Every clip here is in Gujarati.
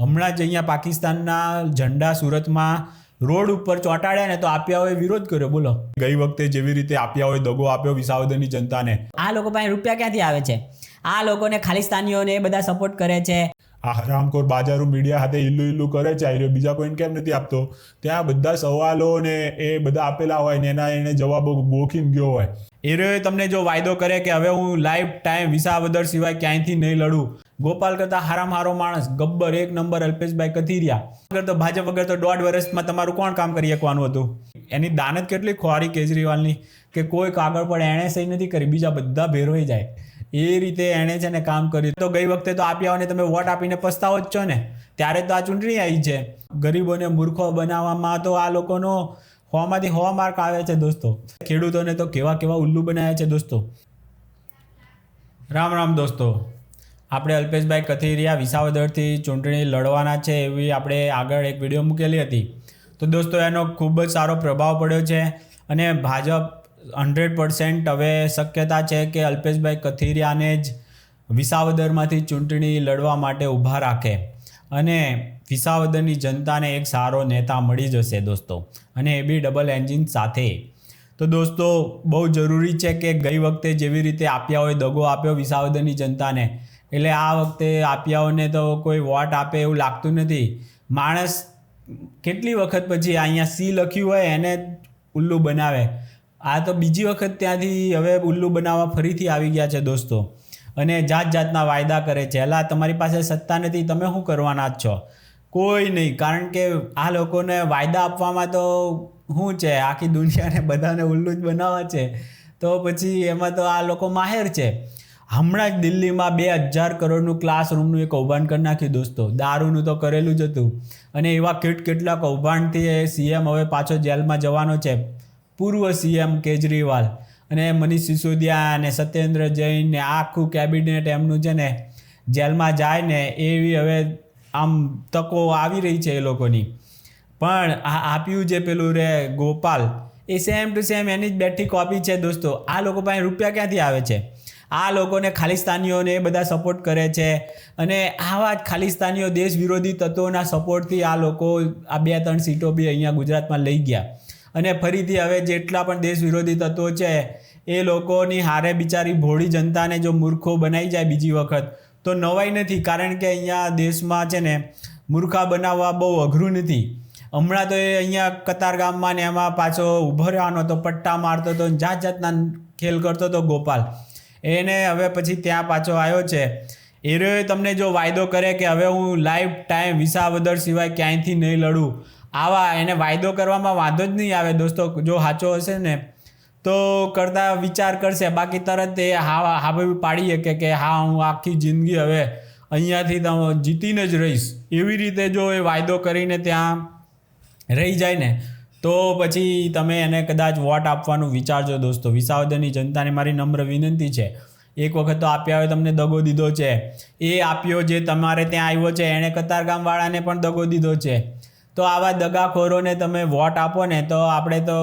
હમણાં જ અહીંયા પાકિસ્તાનના ઝંડા સુરતમાં રોડ ઉપર ચોંટાડ્યા ને તો આપિયાઓએ વિરોધ કર્યો. બોલો, ગઈ વખતે જેવી રીતે આપિયાઓએ દગો આપ્યો વિસાવદરની જનતાને, આ લોકો પાસે રૂપિયા ક્યાંથી આવે છે? આ લોકોને ખાલિસ્તાનીઓને એ બધા સપોર્ટ કરે છે. આ હરામખોર બાજારો મીડિયા સાથે ઇલ્લુ કરે છે, આર્યો બીજા કોઈને કેમ નથી આપતો? ત્યાં બધા સવાલો ને એ બધા આપેલા હોય ને એને જવાબો ગોખીને ગયો હોય. એરોએ તમને જો વાયદો કરે કે હવે હું લાઈફ ટાઈમ વિસાવદર સિવાય ક્યાંયથી નહીં લડું, ગોપાલ કરતા હારામાં હારો માણસ, ગબ્બર એક નંબર અલ્પેશભાઈ કથિરિયા વગર તો ભાજપ વગર તો 1.5 વર્ષમાં તમારું કોણ કામ કરી શકવાનું હતું? એની દાનત કેટલી ખોરી કેજરીવાલની કે કોઈ કાગળ પર એણે સહી નથી કરી, બીજા બધા ભેરોઈ જાય. એ રીતે એણે છે ને કામ કર્યું. તો ગઈ વખતે તો આપ્યાઓને તમે વોટ આપીને પસ્તાવો જ છો ને, ત્યારે તો આ ચૂંટણી આવી છે. ગરીબોને મૂર્ખો બનાવવામાં તો આ લોકોનો 100માંથી 100 માર્ક આવે છે દોસ્તો. ખેડૂતોને તો કેવા ઉલ્લુ બનાવ્યા છે દોસ્તો. રામ રામ દોસ્તો. આપણે અલ્પેશભાઈ કથિરિયા વિસાવદરથી ચૂંટણી લડવાના છે એવી આપણે આગળ એક વિડીયો મૂકેલી હતી. તો દોસ્તો એનો ખૂબ જ સારો પ્રભાવ પડ્યો છે અને ભાજપ 100% હવે શક્યતા છે કે અલ્પેશભાઈ કથિરિયાને જ વિસાવદરમાંથી ચૂંટણી લડવા માટે ઊભા રાખે અને વિસાવદરની જનતાને એક સારો નેતા મળી જશે દોસ્તો, અને એ બી ડબલ એન્જિન સાથે. તો દોસ્તો બહુ જરૂરી છે કે ગઈ વખતે જેવી રીતે આપિયાઓએ દગો આપ્યો વિસાવદરની જનતાને, એટલે આ વખતે આપિયાઓને તો કોઈ વોટ આપે એવું લાગતું નથી. માણસ કેટલી વખત પછી અહીંયા સી લખ્યું હોય એને ઉલ્લુ બનાવે. આ તો બીજી વખત ત્યાંથી હવે ઉલ્લુ બનાવવા ફરીથી આવી ગયા છે દોસ્તો, અને જાતના વાયદા કરે છે. એલા તમારી પાસે સત્તા નથી, તમે શું કરવાના જ છો? કોઈ નહીં. કારણ કે આ લોકોને વાયદા આપવામાં તો શું છે, આખી દુનિયાને બધાને ઉલ્લુ જ બનાવવા છે. તો પછી એમાં તો આ લોકો માહેર છે. હમણાં જ દિલ્હીમાં 2000 કરોડનું ક્લાસરૂમનું એક કૌભાંડ કરી નાખ્યું દોસ્તો. દારૂનું તો કરેલું જ હતું, અને એવા કેટલા કૌભાંડથી સીએમ હવે પાછો જેલમાં જવાનો છે. પૂર્વ સીએમ કેજરીવાલ અને મનીષ સિસોદિયા અને સત્યેન્દ્ર જૈન ને આખું કેબિનેટ એમનું છે ને જેલમાં જાય ને એવી હવે આમ તકો આવી રહી છે એ લોકોની. પણ આ આપ્યું જે પેલું રે ગોપાલ, એ સેમ ટુ સેમ એની જ બેઠી કોપી છે દોસ્તો. આ લોકો પાસે રૂપિયા ક્યાંથી આવે છે? આ લોકોને ખાલિસ્તાનીઓને એ બધા સપોર્ટ કરે છે, અને આવા જ ખાલિસ્તાનીઓ દેશ વિરોધી તત્વોના સપોર્ટથી આ લોકો આ 2-3 સીટો બી અહીંયા ગુજરાતમાં લઈ ગયા. અને ફરીથી હવે જેટલા પણ દેશ વિરોધી તત્વો છે એ લોકોની હારે બિચારી ભોળી જનતાને જો મૂર્ખો બનાવી જાય બીજી વખત તો નવાઈ નથી. કારણ કે અહીંયા દેશમાં છે ને મૂર્ખા બનાવવા બહુ અઘરું નથી. હમણાં તો એ અહીંયા કતારગામમાં ને એમાં પાછો ઊભો રહેવાનો તો પટ્ટા મારતો હતો, જાતના ખેલ કરતો હતો ગોપાલ. એને હવે પછી ત્યાં પાછો આવ્યો છે. એરોએ તમને જો વાયદો કરે કે હવે હું લાઈફ ટાઈમ વિસાવદર સિવાય ક્યાંયથી નહીં લડું, આવા એને વાયદો કરવામાં વાંધો જ નહીં આવે દોસ્તો. જો સાચો હશે ને તો કરતાં વિચાર કરશે, બાકી તરત એ હા પાડી શકે કે હા હું આખી જિંદગી હવે અહીંયાથી જીતીને જ રહીશ. એવી રીતે જો એ વાયદો કરીને ત્યાં રહી જાય ને તો પછી તમે એને કદાચ વોટ આપવાનું વિચારજો દોસ્તો. વિસાવદરની જનતાને મારી નમ્ર વિનંતી છે, એક વખત તો આપ્યાઓએ તમને દગો દીધો છે. એ આપ્યો જે તમારે ત્યાં આવ્યો છે એણે કતારગામવાળાને પણ દગો દીધો છે. તો આવા દગાખોરોને તમે વોટ આપો ને તો આપણે તો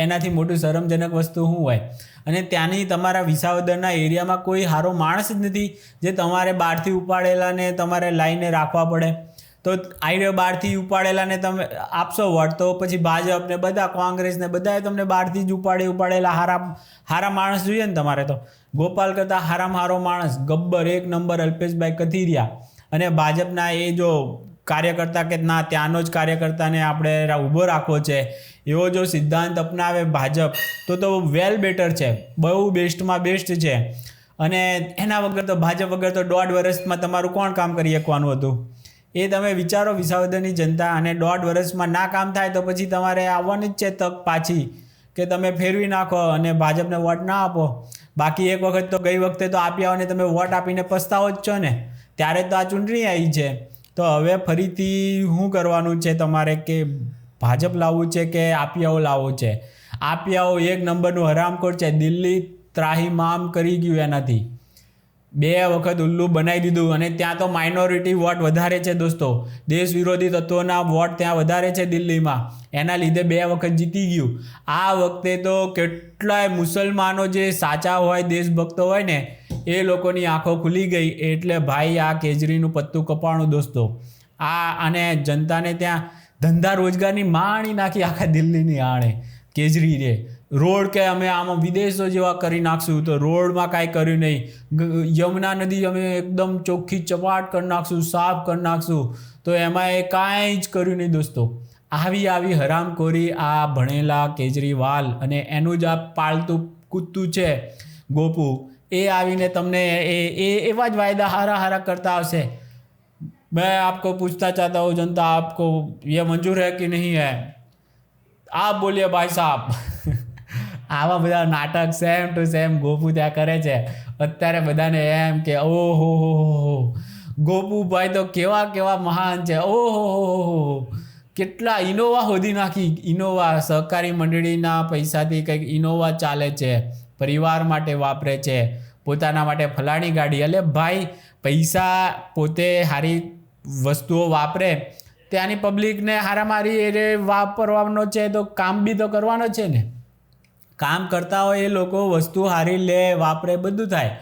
એનાથી મોટું શરમજનક વસ્તુ શું હોય? અને ત્યાંની તમારા વિસાવદરના એરિયામાં કોઈ સારો માણસ જ નથી જે તમારે બહારથી ઉપાડેલાને તમારે લાઈને રાખવા પડે. તો આઈડિયો બહારથી ઉપાડેલાને તમે આપશો વોટ તો પછી ભાજપને બધા કોંગ્રેસને બધાએ તમને બહારથી જ ઉપાડેલા હારા માણસ જોઈએ ને તમારે. તો ગોપાલ કરતાં હારામાં હારો માણસ, ગબ્બર એક નંબર અલ્પેશભાઈ કથિરિયા, અને ભાજપના એ જો કાર્યકર્તા કે ના ત્યાંનો જ કાર્યકર્તાને આપણે ઊભો રાખવો છે એવો જો સિદ્ધાંત અપનાવે ભાજપ તો વેલ બેટર છે, બહુ બેસ્ટમાં બેસ્ટ છે. અને એના વગર તો ભાજપ વગર તો 1.5 વર્ષમાં તમારું કોણ કામ કરી શકવાનું હતું? એ તમે વિચારો વિસાવદરની જનતા. અને 1.5 વર્ષમાં ના કામ થાય તો પછી તમારે આવવાની જ છે તક પાછી કે તમે ફેરવી નાખો અને ભાજપને વોટ ના આપો. બાકી એક વખત તો ગઈ વખતે તો આપ્યાઓને તમે વોટ આપીને પસ્તાવો જ છો ને, ત્યારે તો આ ચૂંટણી આવી છે. તો હવે ફરીથી શું કરવાનું છે તમારે કે ભાજપ લાવવું છે કે આપિયાઓ લાવવું છે? આપિયાઓ એક નંબરનું હરામખોર છે. દિલ્હી ત્રાહિમામ કરી ગયું એનાથી. 2 વખત ઉલ્લુ બનાવી દીધું, અને ત્યાં તો માઇનોરિટી વોટ વધારે છે દોસ્તો. દેશ વિરોધી તત્વોના વોટ ત્યાં વધારે છે દિલ્હીમાં, એના લીધે 2 વખત જીતી ગયું. આ વખતે તો કેટલાય મુસલમાનો જે સાચા હોય, દેશભક્તો હોય ને, એ લોકોની આંખો ખુલી ગઈ. એટલે ભાઈ આ કેજરીનું પત્તું કપાણું દોસ્તો. અને જનતાને ત્યાં ધંધા રોજગારની માણી નાખી આખા દિલ્હીની આણે કેજરી રે. રોડ કે અમે આમાં વિદેશો જેવા કરી નાખશું, તો રોડમાં કાંઈ કર્યું નહીં. યમુના નદી અમે એકદમ ચોખ્ખી ચપાટ કરી નાખશું, સાફ કરી નાખશું, તો એમાં એ કાંઈ જ કર્યું નહીં દોસ્તો. આવી હરામખોરી આ ભણેલા કેજરીવાલ અને એનું જ આ પાલતું કૂદતું છે ગોપુ, એ આવીને તમને એવા જ વાયદા હારા કરતા આવશે. मैं आपको पूछना चाहता हूँ जनता, आपको ये मंजूर है कि नहीं है? आप बोलिए भाई साहब. આવા બધા નાટક સેમ ટુ સેમ ગોપુ ત્યાં કરે છે અત્યારે. બધાને એમ કે ઓહો ગોપુભાઈ તો કેવા મહાન છે. ઓહો કેટલા ઇનોવા શોધી નાખી. ઇનોવા સહકારી મંડળીના પૈસાથી કંઈક ઇનોવા ચાલે છે, પરિવાર માટે વાપરે છે, પોતાના માટે ફલાણી ગાડી. એટલે ભાઈ પૈસા પોતે સારી વસ્તુઓ વાપરે, ત્યાંની પબ્લિકને હારામારી એ વાપરવાનો છે, તો કામ બી તો કરવાનો છે ને. કામ કરતા હોય એ લોકો વસ્તુ સારી લે, વાપરે, બધું થાય.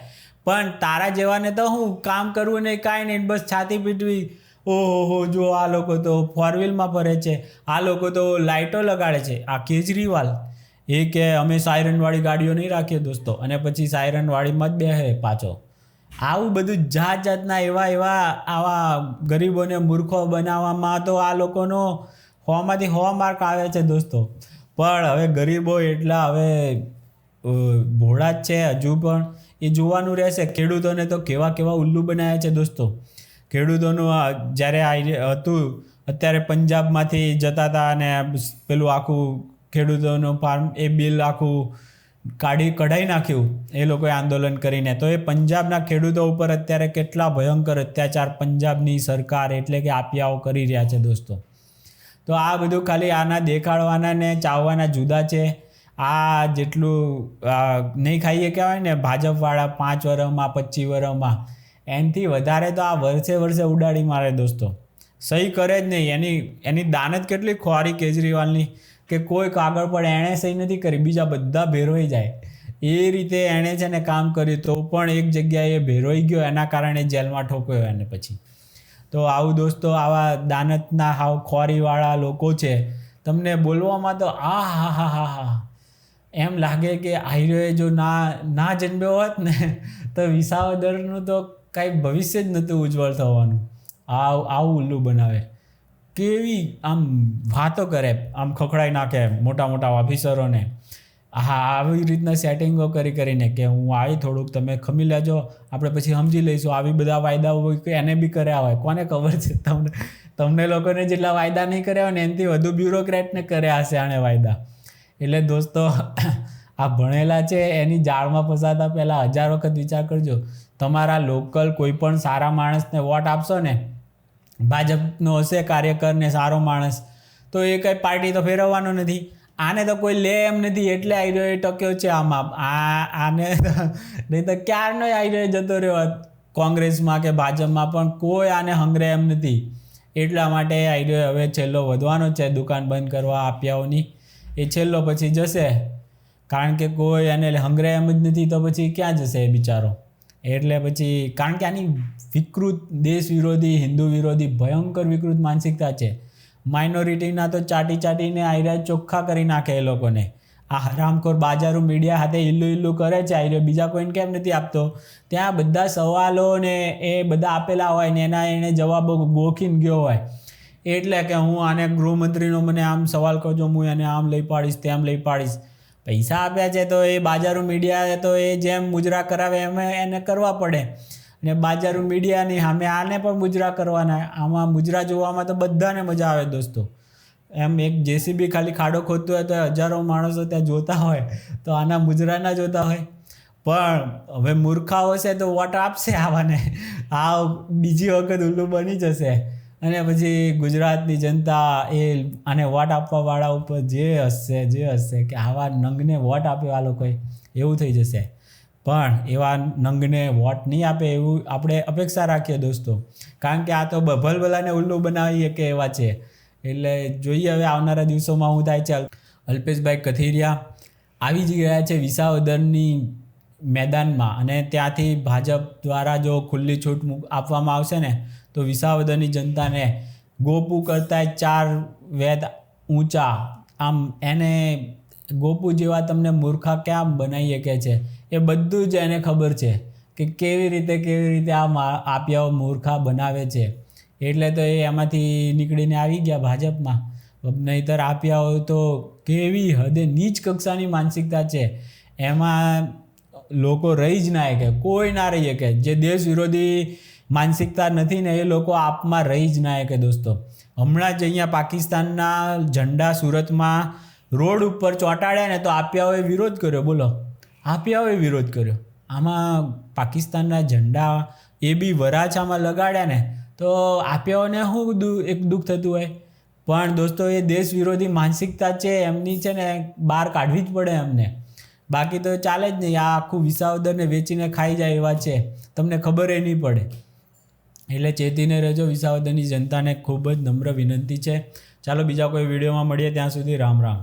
પણ તારા જેવાને તો હું કામ કરવું નહીં, કાંઈ નહીં, બસ છાતી પીટવી. ઓહો જો આ લોકો તો ફોર વ્હીલમાં ફરે છે, આ લોકો તો લાઇટો લગાડે છે. આ કેજરીવાલ એ કે અમે સાયરનવાળી ગાડીઓ નહીં રાખીએ દોસ્તો, અને પછી સાયરનવાળીમાં જ બેસે પાછો. આવું બધું જાતના આવા ગરીબોને મૂર્ખો બનાવવામાં તો આ લોકોનો 100માંથી 100 માર્ક આવે છે દોસ્તો. પણ હવે ગરીબો એટલા હવે ભોળા જ છે હજુ પણ, એ જોવાનું રહેશે. ખેડૂતોને તો કેવા ઉલ્લુ બનાવ્યા છે દોસ્તો. ખેડૂતોનું જ્યારે હતું અત્યારે પંજાબમાંથી જતા હતા અને પેલું આખું ખેડૂતોનું ફાર્મ એ બિલ આખું કઢાઈ નાખ્યું એ લોકોએ આંદોલન કરીને. તો એ પંજાબના ખેડૂતો ઉપર અત્યારે કેટલા ભયંકર અત્યાચાર પંજાબની સરકાર એટલે કે આપિયાઓ કરી રહ્યા છે દોસ્તો. તો આ બધું ખાલી આના દેખાડવાના ને ચાવવાના જુદા છે. આ જેટલું નહીં ખાઈએ કહેવાય ને ભાજપવાળા 5 વર્ષમાં 25 વર્ષમાં, એનાથી વધારે તો આ વર્ષે ઉડાડી મારે દોસ્તો. સહી કરે જ નહીં. એની દાનત કેટલી ખોરી કેજરીવાલની કે કોઈ કાગળ પર એણે સહી નથી કરી, બીજા બધા ભેરવાઈ જાય. એ રીતે એણે છે ને કામ કર્યું, તો પણ એક જગ્યાએ ભેરવાઈ ગયો, એના કારણે જેલમાં ઠોક્યો એને પછી. તો આવું દોસ્તો આવા દાનતના હાવ ખોરીવાળા લોકો છે. તમને બોલવામાં તો હા એમ લાગે કે આયરોએ જો ના જન્મ્યો હોત ને તો વિસાવદરનું તો કાંઈ ભવિષ્ય જ નહોતું ઉજ્જવળ થવાનું. આવું ઉલ્લુ બનાવે, કેવી આમ વાતો કરે, આમ ખખડાઈ નાખે મોટા ઓફિસરોને. આવી રીતના સેટિંગો કરીને કે હું આવી થોડુંક તમે ખમી લેજો, આપણે પછી સમજી લઈશું. આવી બધા વાયદાઓ એને બી કર્યા હોય, કોને ખબર છે. તમને લોકોને જેટલા વાયદા નહીં કર્યા હોય ને એનાથી વધુ બ્યુરોક્રેટને કર્યા હશે આણે વાયદા. એટલે દોસ્તો આ ભણેલા છે એની જાળમાં ફસાતા પહેલાં 1000 વખત વિચાર કરજો. તમારા લોકલ કોઈ પણ સારા માણસને વોટ આપશો ને, ભાજપનો હશે કાર્યકર ને સારો માણસ, તો એ કંઈ પાર્ટી તો ફેરવવાનો નથી. આને તો કોઈ લે એમ નથી, એટલે આયરો ટક્યો છે આમાં. આને નહીં તો ક્યારનો આયરો જતો રહ્યો કોંગ્રેસમાં કે ભાજપમાં, પણ કોઈ આને હંગરે એમ નથી. એટલા માટે આયરો હવે છેલ્લો વધવાનો છે દુકાન બંધ કરવા આપ્યાઓની. એ છેલ્લો પછી જશે, કારણ કે કોઈ એને હંગરે એમ જ નથી, તો પછી ક્યાં જશે એ બિચારો. એટલે પછી કારણ કે આની વિકૃત દેશ વિરોધી, હિન્દુ વિરોધી ભયંકર વિકૃત માનસિકતા છે. માઇનોરિટીના તો ચાટીને આયરા ચોખ્ખા કરી નાખે એ લોકોને. આ હરામખોર બાજારું મીડિયા હાથે ઇલ્લું કરે છે આયરો, બીજા કોઈને કેમ નથી આપતો. ત્યાં બધા સવાલો ને એ બધા આપેલા હોય ને એને જવાબો ગોખીને ગયો હોય. એટલે કે હું આને ગૃહમંત્રીનો મને આમ સવાલ કરજો, હું એને આમ લઈ પાડીશ, તેમ લઈ પાડીશ. પૈસા આપ્યા છે તો એ બાજારું મીડિયા તો એ જેમ મુજરા કરાવે એમ એને કરવા પડે. ને બાજારું મીડિયાની સામે આને પણ મુજરા કરવાના. આમાં મુજરા જોવામાં તો બધાને મજા આવે દોસ્તો. એમ એક જેસીબી ખાલી ખાડો ખોદતું હોય તો 1000 માણસો ત્યાં જોતા હોય, તો આના મુજરા ના જોતા હોય. પણ હવે મૂર્ખાઓ છે તો વોટ આપશે આવાને. આ બીજી વખત ઉલ્લુ બની જશે, અને પછી ગુજરાતની જનતા એ આને વોટ આપવાવાળા ઉપર જે હશે કે આવા નંગને વોટ આપ્યો આ લોકોએ, એવું થઈ જશે. પણ એવા નંગને વોટ નહીં આપે એવું આપણે અપેક્ષા રાખીએ દોસ્તો, કારણ કે આ તો ભલભલાને ઉલ્લુ બનાવીએ કે એવા છે. એટલે જોઈએ હવે આવનારા દિવસોમાં શું થાય છે. અલ્પેશભાઈ કથિરિયા આવી જ ગયા છે વિસાવદરની મેદાનમાં, અને ત્યાંથી ભાજપ દ્વારા જો ખુલ્લી છૂટ આપવામાં આવશે ને તો વિસાવદરની જનતાને ગોપુ કરતાં 4 વેદ ઊંચા, આમ એને ગોપુ જેવા તમને મૂર્ખા ક્યાં બનાવી શકે છે, એ બધું જ એને ખબર છે કે કેવી રીતે આ આપ્યાઓ મૂર્ખા બનાવે છે. એટલે તો એ એમાંથી નીકળીને આવી ગયા ભાજપમાં. નહીંતર આપ્યાઓ તો કેવી હદે નીચ કક્ષાની માનસિકતા છે, એમાં લોકો રહી જ ના શકે, કોઈ ના રહી શકે. જે દેશ વિરોધી માનસિકતા નથી ને એ લોકો આપમાં રહી જ ના શકે દોસ્તો. હમણાં જ અહીંયા પાકિસ્તાનના ઝંડા સુરતમાં રોડ ઉપર ચોંટાડ્યા ને તો આપ્યાઓએ વિરોધ કર્યો. બોલો, આપ્યાઓએ વિરોધ કર્યો. આમાં પાકિસ્તાનના ઝંડા એ બી વરાછામાં લગાડ્યા ને તો આપ્યાઓને શું એક દુઃખ થતું હોય. પણ દોસ્તો એ દેશ વિરોધી માનસિકતા છે એમની છે ને બહાર કાઢવી જ પડે એમને, બાકી તો ચાલે જ નહીં. આ આખું વિસાવદરને વેચીને ખાઈ જાય એવા છે, તમને ખબર એ નહીં પડે. એટલે ચેતીને રહેજો. વિસાવદરની જનતાને ખૂબ જ નમ્ર વિનંતી છે. ચાલો બીજા કોઈ વિડીયોમાં મળીએ, ત્યાં સુધી રામ રામ.